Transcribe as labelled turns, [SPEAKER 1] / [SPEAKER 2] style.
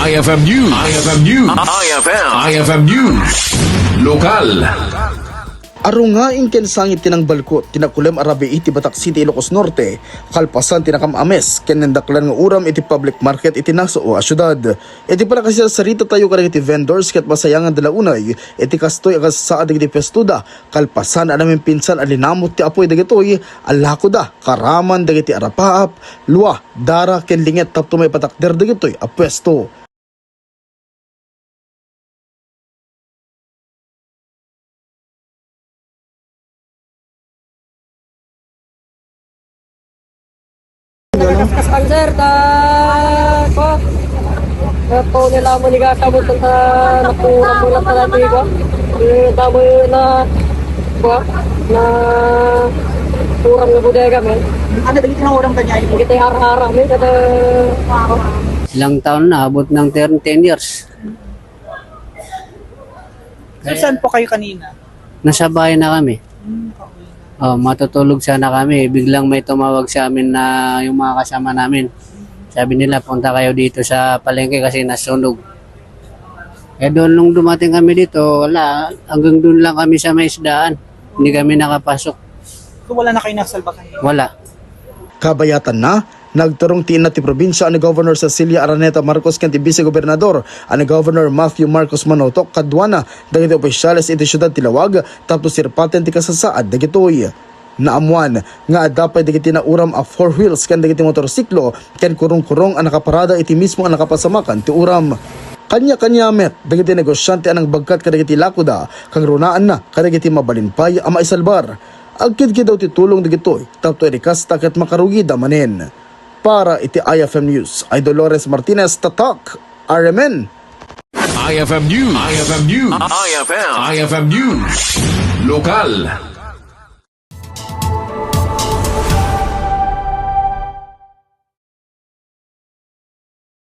[SPEAKER 1] IFM News. IFM News. IFM News. Lokal.
[SPEAKER 2] Arong nga inkensangit tinang balkot, tinakulem arabi iti Batac City, Ilocos Norte, kalpasan tinakam ames, ken Naindaklan nga Uram iti public market iti naso o Siudad. Iti para kasi sarita tayo karang iti vendors ket masayangan dala unay, iti kastoy agas saad iti pestuda, kalpasan anamin pinsan alinamot ti apoy dagitoy, alako da, karaman dagiti arapaap, luwa, dara ken linget tapto may patakder dagitoy a pwesto.
[SPEAKER 3] Kaskan sir, po nila mo nigasamot sa nakuha sa natin ko. Damo na uram na bodega men.
[SPEAKER 4] Ano dagiti ng uram kanya?
[SPEAKER 3] Kita harang-harang men kada
[SPEAKER 5] Ilang taon na, abot ng 10 years.
[SPEAKER 4] Sir, saan po kayo kanina?
[SPEAKER 5] Nasa bahay na kami. Matutulog sana kami. Biglang may tumawag sa amin na yung mga kasama namin. Sabi nila, punta kayo dito sa palengke kasi nasunog. Doon nung dumating kami dito, wala. Hanggang doon lang kami sa may isdaan. Hindi kami nakapasok.
[SPEAKER 4] So wala na kayo nasalba kanina?
[SPEAKER 5] Wala.
[SPEAKER 2] Kabayatan na, nagturong tiin na ti probinsya ani Governor Cecilia Araneta Marcos ken ti Vice Gobernador ani Governor Matthew Marcos Manotok kadwana dagiti opisyales iti Siudad Tilawag tapos sirpaten ti kasasaad dagitoy. Naamuan nga adapay dagiti na uram a four wheels ken dagiti motorsiklo ken kurong-kurong ang nakaparada iti mismo ang nakapasamakan ti uram. Kanya-kanya met dagiti negosyante anang bagkat kadagiti lakuda kang runaan na kadagiti mabalinpay a maisalbar. Agkid daw ti tulong dagitoy tapto irikasta ket makarugi da manen. Para iti IFM News, ay Dolores Martinez Tatak, RMN.
[SPEAKER 1] IFM News. IFM News. IFM News. Lokal.